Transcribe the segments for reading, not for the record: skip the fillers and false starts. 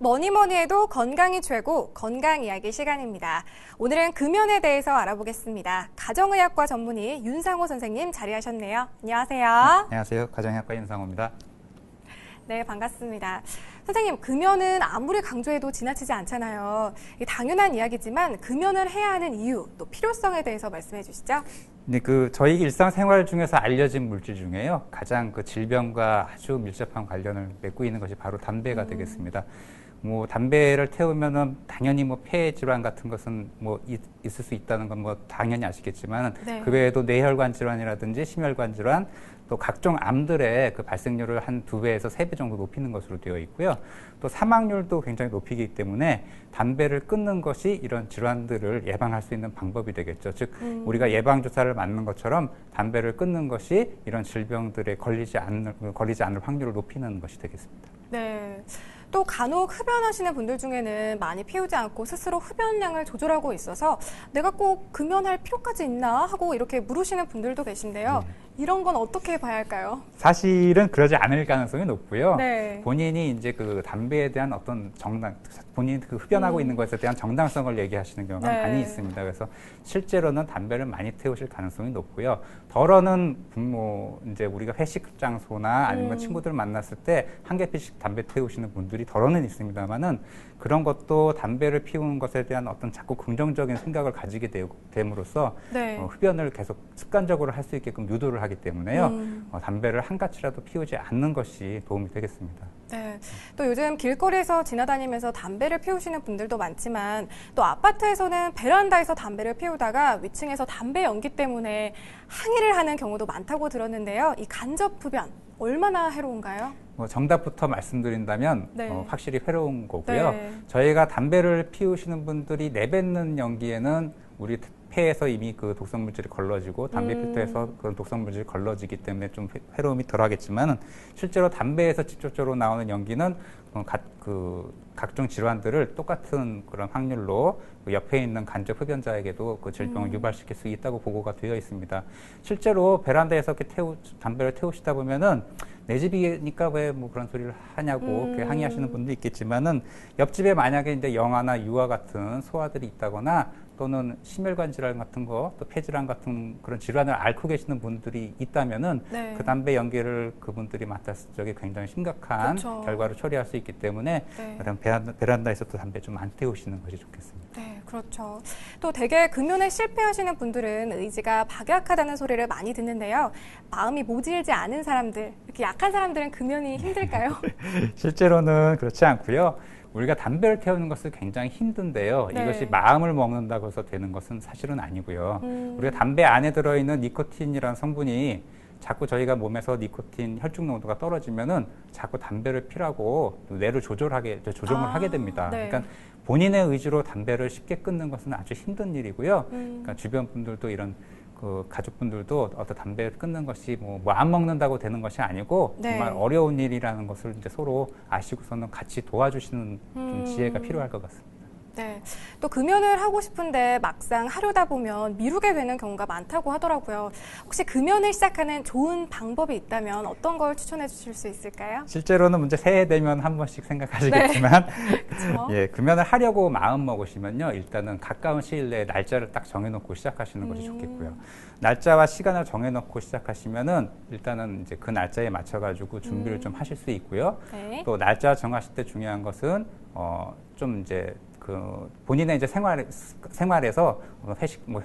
뭐니 뭐니 해도 건강이 최고, 건강 이야기 시간입니다. 오늘은 금연에 대해서 알아보겠습니다. 가정의학과 전문의 윤상호 선생님 자리하셨네요. 안녕하세요. 안녕하세요. 가정의학과 윤상호입니다. 네, 반갑습니다. 선생님, 금연은 아무리 강조해도 지나치지 않잖아요. 당연한 이야기지만 금연을 해야 하는 이유, 또 필요성에 대해서 말씀해 주시죠. 네, 저희 일상생활 중에서 알려진 물질 중에요. 가장 질병과 아주 밀접한 관련을 맺고 있는 것이 바로 담배가 되겠습니다. 담배를 태우면은 당연히 폐 질환 같은 것은 있을 수 있다는 건 당연히 아시겠지만, 네. 그 외에도 뇌혈관 질환이라든지 심혈관 질환, 또 각종 암들의 발생률을 한 2배에서 3배 정도 높이는 것으로 되어 있고요. 또 사망률도 굉장히 높이기 때문에 담배를 끊는 것이 이런 질환들을 예방할 수 있는 방법이 되겠죠. 즉, 우리가 예방주사를 맞는 것처럼 담배를 끊는 것이 이런 질병들에 걸리지 않을 확률을 높이는 것이 되겠습니다. 네. 또 간혹 흡연하시는 분들 중에는 많이 피우지 않고 스스로 흡연량을 조절하고 있어서 내가 꼭 금연할 필요까지 있나 하고 이렇게 물으시는 분들도 계신데요. 이런 건 어떻게 봐야 할까요? 사실은 그러지 않을 가능성이 높고요. 네. 본인이 이제 담배에 대한 어떤 본인이 흡연하고 있는 것에 대한 정당성을 얘기하시는 경우가 네. 많이 있습니다. 그래서 실제로는 담배를 많이 태우실 가능성이 높고요. 덜어는 이제 우리가 회식 장소나 아니면 친구들 만났을 때 한 개 피씩 담배 태우시는 분들이 덜어는 있습니다만은, 그런 것도 담배를 피우는 것에 대한 어떤 자꾸 긍정적인 생각을 가지게 됨으로써 네. 흡연을 계속 습관적으로 할 수 있게끔 유도를 하기 때문에요. 담배를 한 가치라도 피우지 않는 것이 도움이 되겠습니다. 네. 또 요즘 길거리에서 지나다니면서 담배를 피우시는 분들도 많지만, 또 아파트에서는 베란다에서 담배를 피우다가 위층에서 담배 연기 때문에 항의를 하는 경우도 많다고 들었는데요. 이 간접 흡연 얼마나 해로운가요? 정답부터 말씀드린다면 네. 확실히 괴로운 거고요. 네. 저희가 담배를 피우시는 분들이 내뱉는 연기에는 우리 폐에서 이미 그 독성 물질이 걸러지고 담배 필터에서 그런 독성 물질이 걸러지기 때문에 좀 회로움이 덜하겠지만, 실제로 담배에서 직접적으로 나오는 연기는 각종 질환들을 똑같은 그런 확률로 옆에 있는 간접 흡연자에게도 그 질병을 유발시킬 수 있다고 보고가 되어 있습니다. 실제로 베란다에서 이렇게 담배를 태우시다 보면은 내 집이니까 왜 그런 소리를 하냐고 그렇게 항의하시는 분도 있겠지만은, 옆집에 만약에 이제 영아나 유아 같은 소아들이 있다거나 또는 심혈관 질환 같은 거, 또 폐질환 같은 그런 질환을 앓고 계시는 분들이 있다면은 네. 그 담배 연기를 그분들이 맡았을 적에 굉장히 심각한 그렇죠. 결과를 초래할 수 있기 때문에 네. 베란다에서도 담배 좀 안 태우시는 것이 좋겠습니다. 네, 그렇죠. 또 대개 금연에 실패하시는 분들은 의지가 박약하다는 소리를 많이 듣는데요. 마음이 모질지 않은 사람들, 이렇게 약한 사람들은 금연이 힘들까요? 실제로는 그렇지 않고요. 우리가 담배를 태우는 것은 굉장히 힘든데요. 네. 이것이 마음을 먹는다고 해서 되는 것은 사실은 아니고요. 우리가 담배 안에 들어있는 니코틴이라는 성분이 자꾸 저희가 몸에서 니코틴 혈중 농도가 떨어지면은 자꾸 담배를 피라고 뇌를 조종을 하게 됩니다. 네. 그러니까 본인의 의지로 담배를 쉽게 끊는 것은 아주 힘든 일이고요. 그러니까 주변 분들도 이런 가족분들도 어떤 담배를 끊는 것이 안 먹는다고 되는 것이 아니고 네. 정말 어려운 일이라는 것을 이제 서로 아시고서는 같이 도와주시는 좀 지혜가 필요할 것 같습니다. 네. 또 금연을 하고 싶은데 막상 하려다 보면 미루게 되는 경우가 많다고 하더라고요. 혹시 금연을 시작하는 좋은 방법이 있다면 어떤 걸 추천해 주실 수 있을까요? 실제로는 이제 새해 되면 한 번씩 생각하시겠지만, 그렇죠. 예, 금연을 하려고 마음 먹으시면요, 일단은 가까운 시일 내에 날짜를 딱 정해놓고 시작하시는 것이 좋겠고요. 날짜와 시간을 정해놓고 시작하시면은 일단은 이제 그 날짜에 맞춰가지고 준비를 좀 하실 수 있고요. 네. 또 날짜 정하실 때 중요한 것은 좀 이제 본인의 이제 생활에서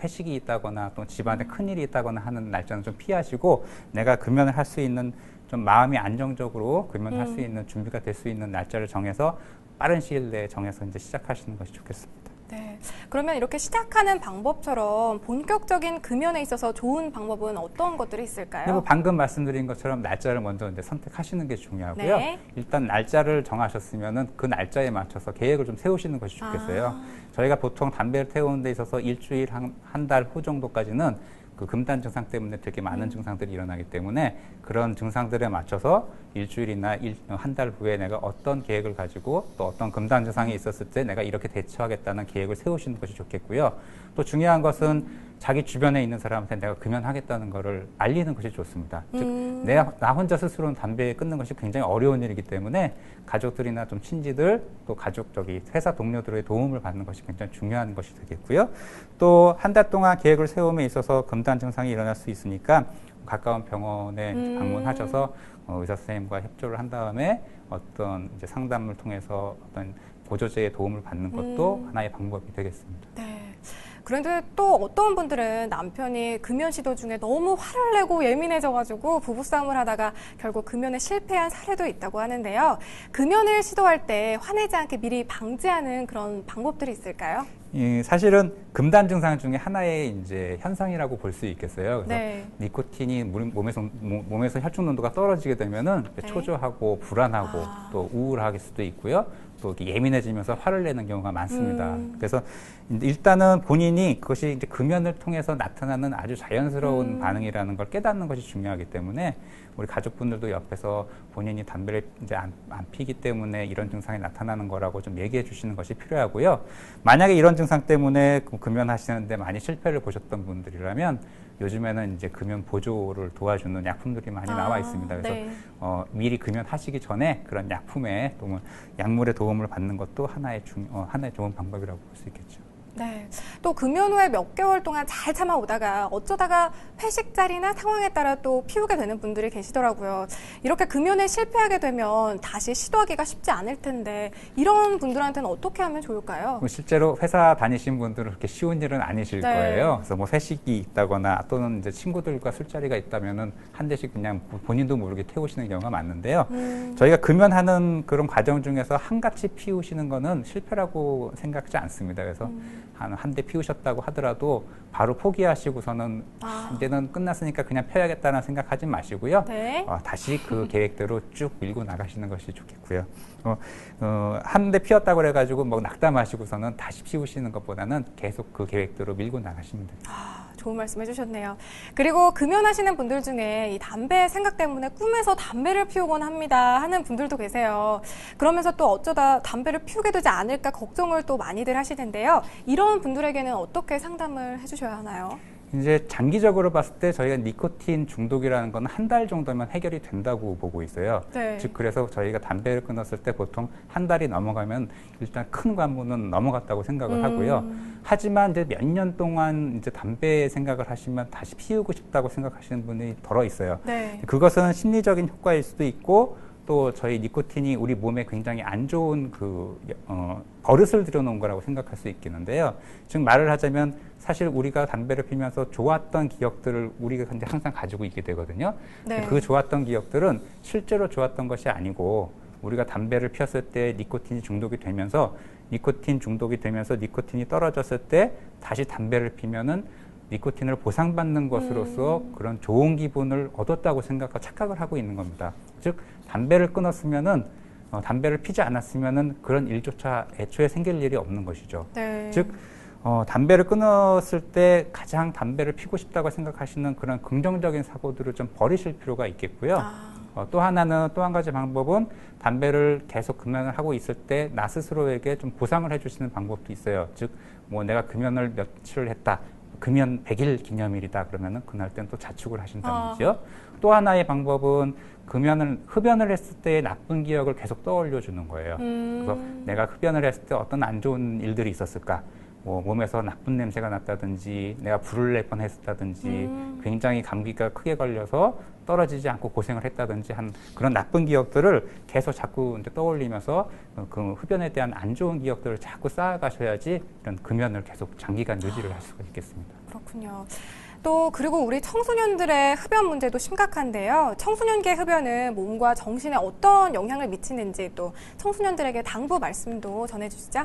회식이 있다거나 또 집안에 큰일이 있다거나 하는 날짜는 좀 피하시고, 내가 금연을 할 수 있는 좀 마음이 안정적으로 금연할 수 있는 준비가 될 수 있는 날짜를 정해서 빠른 시일 내에 정해서 이제 시작하시는 것이 좋겠습니다. 네. 그러면 이렇게 시작하는 방법처럼 본격적인 금연에 있어서 좋은 방법은 어떤 것들이 있을까요? 방금 말씀드린 것처럼 날짜를 먼저 이제 선택하시는 게 중요하고요. 네. 일단 날짜를 정하셨으면은 그 날짜에 맞춰서 계획을 좀 세우시는 것이 좋겠어요. 저희가 보통 담배를 태우는 데 있어서 일주일, 한 달 후 정도까지는 그 금단 증상 때문에 되게 많은 증상들이 일어나기 때문에, 그런 증상들에 맞춰서 일주일이나 한 달 후에 내가 어떤 계획을 가지고 또 어떤 금단 증상이 있었을 때 내가 이렇게 대처하겠다는 계획을 세우시는 것이 좋겠고요. 또 중요한 것은 자기 주변에 있는 사람한테 내가 금연하겠다는 거를 알리는 것이 좋습니다. 즉, 나 혼자 스스로는 담배 끊는 것이 굉장히 어려운 일이기 때문에 가족들이나 좀 친지들, 또 회사 동료들의 도움을 받는 것이 굉장히 중요한 것이 되겠고요. 또 한 달 동안 계획을 세움에 있어서 금단 증상이 일어날 수 있으니까 가까운 병원에 방문하셔서 의사 선생님과 협조를 한 다음에 어떤 이제 상담을 통해서 어떤 보조제의 도움을 받는 것도 하나의 방법이 되겠습니다. 네. 그런데 또 어떤 분들은 남편이 금연 시도 중에 너무 화를 내고 예민해져가지고 부부싸움을 하다가 결국 금연에 실패한 사례도 있다고 하는데요. 금연을 시도할 때 화내지 않게 미리 방지하는 그런 방법들이 있을까요? 사실은 금단 증상 중에 하나의 이제 현상이라고 볼 수 있겠어요. 그래서 네. 니코틴이 몸에서 혈중 농도가 떨어지게 되면은 네. 초조하고 불안하고 또 우울할 수도 있고요. 또 이렇게 예민해지면서 화를 내는 경우가 많습니다. 그래서 일단은 본인이 그것이 이제 금연을 통해서 나타나는 아주 자연스러운 반응이라는 걸 깨닫는 것이 중요하기 때문에 우리 가족분들도 옆에서 본인이 담배를 이제 안 피기 때문에 이런 증상이 나타나는 거라고 좀 얘기해 주시는 것이 필요하고요. 만약에 이런 증상 때문에 금연하시는데 많이 실패를 보셨던 분들이라면 요즘에는 이제 금연 보조를 도와주는 약품들이 많이 나와 있습니다. 그래서 네. 미리 금연하시기 전에 그런 약품에 또는 약물의 도움을 받는 것도 하나의 좋은 방법이라고 볼 수 있겠죠. 네. 또 금연 후에 몇 개월 동안 잘 참아오다가 어쩌다가 회식 자리나 상황에 따라 또 피우게 되는 분들이 계시더라고요. 이렇게 금연에 실패하게 되면 다시 시도하기가 쉽지 않을 텐데 이런 분들한테는 어떻게 하면 좋을까요? 실제로 회사 다니신 분들은 그렇게 쉬운 일은 아니실 네. 거예요. 그래서 뭐 회식이 있다거나 또는 이제 친구들과 술자리가 있다면은 한 대씩 그냥 본인도 모르게 태우시는 경우가 많은데요. 저희가 금연하는 그런 과정 중에서 한같이 피우시는 거는 실패라고 생각하지 않습니다. 그래서 한 대 피우셨다고 하더라도 바로 포기하시고서는 이제는 끝났으니까 그냥 펴야겠다는 생각하지 마시고요. 네. 다시 그 계획대로 쭉 밀고 나가시는 것이 좋겠고요. 한 대 피웠다고 그래가지고 뭐 낙담하시고서는 다시 피우시는 것보다는 계속 그 계획대로 밀고 나가시면 됩니다. 좋은 말씀 해주셨네요. 그리고 금연하시는 분들 중에 이 담배 생각 때문에 꿈에서 담배를 피우곤 합니다 하는 분들도 계세요. 그러면서 또 어쩌다 담배를 피우게 되지 않을까 걱정을 또 많이들 하시는데요. 이런 분들에게는 어떻게 상담을 해주셔야 하나요? 이제 장기적으로 봤을 때 저희가 니코틴 중독이라는 건 한 달 정도면 해결이 된다고 보고 있어요. 네. 즉 그래서 저희가 담배를 끊었을 때 보통 한 달이 넘어가면 일단 큰 관문은 넘어갔다고 생각을 하고요. 하지만 이제 몇 년 동안 이제 담배 생각을 하시면 다시 피우고 싶다고 생각하시는 분이 덜어 있어요. 네. 그것은 심리적인 효과일 수도 있고 또 저희 니코틴이 우리 몸에 굉장히 안 좋은 버릇을 들여놓은 거라고 생각할 수 있겠는데요. 즉 말을 하자면 사실 우리가 담배를 피면서 좋았던 기억들을 우리가 이제 항상 가지고 있게 되거든요. 네. 그 좋았던 기억들은 실제로 좋았던 것이 아니고 우리가 담배를 피웠을 때 니코틴이 중독이 되면서 니코틴이 떨어졌을 때 다시 담배를 피면은 니코틴을 보상받는 것으로서 그런 좋은 기분을 얻었다고 생각하고 착각을 하고 있는 겁니다. 즉 담배를 끊었으면은 담배를 피지 않았으면은 그런 일조차 애초에 생길 일이 없는 것이죠. 네. 즉 담배를 끊었을 때 가장 담배를 피고 싶다고 생각하시는 그런 긍정적인 사고들을 좀 버리실 필요가 있겠고요. 또 한 가지 방법은 담배를 계속 금연을 하고 있을 때 나 스스로에게 좀 보상을 해주시는 방법도 있어요. 즉 뭐 내가 금연을 며칠을 했다. 금연 100일 기념일이다 그러면은 그날 땐 또 자축을 하신다는 거죠. 또 하나의 방법은 흡연을 했을 때의 나쁜 기억을 계속 떠올려 주는 거예요. 그래서 내가 흡연을 했을 때 어떤 안 좋은 일들이 있었을까? 뭐 몸에서 나쁜 냄새가 났다든지 내가 불을 낼 뻔했다든지 굉장히 감기가 크게 걸려서 떨어지지 않고 고생을 했다든지 한 그런 나쁜 기억들을 계속 자꾸 이제 떠올리면서 그 흡연에 대한 안 좋은 기억들을 자꾸 쌓아가셔야지 이런 금연을 계속 장기간 유지를 할 수가 있겠습니다. 그렇군요. 또 그리고 우리 청소년들의 흡연 문제도 심각한데요. 청소년기의 흡연은 몸과 정신에 어떤 영향을 미치는지 또 청소년들에게 당부 말씀도 전해주시죠.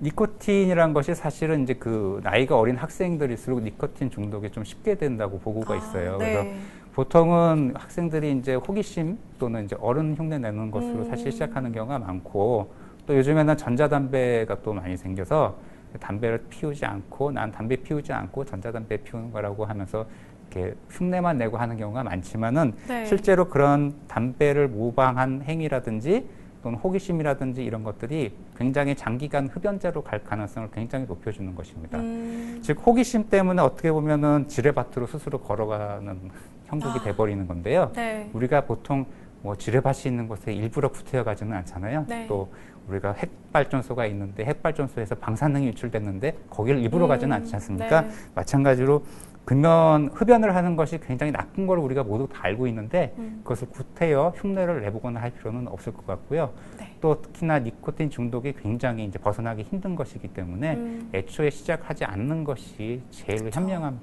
니코틴이라는 것이 사실은 이제 그 나이가 어린 학생들일수록 니코틴 중독이 좀 쉽게 된다고 보고가 있어요. 네. 그래서 보통은 학생들이 이제 호기심 또는 이제 어른 흉내 내는 것으로 사실 시작하는 경우가 많고 또 요즘에는 전자담배가 또 많이 생겨서 담배를 피우지 않고 난 담배 피우지 않고 전자담배 피우는 거라고 하면서 이렇게 흉내만 내고 하는 경우가 많지만은 네. 실제로 그런 담배를 모방한 행위라든지 또는 호기심이라든지 이런 것들이 굉장히 장기간 흡연자로 갈 가능성을 굉장히 높여주는 것입니다. 즉 호기심 때문에 어떻게 보면은 지뢰밭으로 스스로 걸어가는 형국이 돼버리는 건데요. 네. 우리가 보통 뭐 지뢰밭이 있는 곳에 일부러 구태여 가지는 않잖아요. 네. 또 우리가 핵발전소가 있는데 핵발전소에서 방사능이 유출됐는데 거기를 일부러 가지는 않지 않습니까? 네. 마찬가지로 흡연을 하는 것이 굉장히 나쁜 걸 우리가 모두 다 알고 있는데 그것을 구태여 흉내를 내보거나 할 필요는 없을 것 같고요. 네. 또 특히나 니코틴 중독이 굉장히 이제 벗어나기 힘든 것이기 때문에 애초에 시작하지 않는 것이 제일 현명한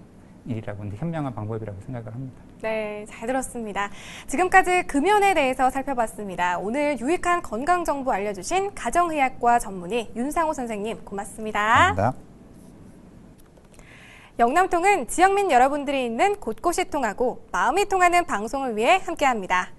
일이라고, 현명한 방법이라고 생각을 합니다. 네, 잘 들었습니다. 지금까지 금연에 대해서 살펴봤습니다. 오늘 유익한 건강 정보 알려주신 가정의학과 전문의 윤상호 선생님 고맙습니다. 감사합니다. 영남통은 지역민 여러분들이 있는 곳곳이 통하고 마음이 통하는 방송을 위해 함께합니다.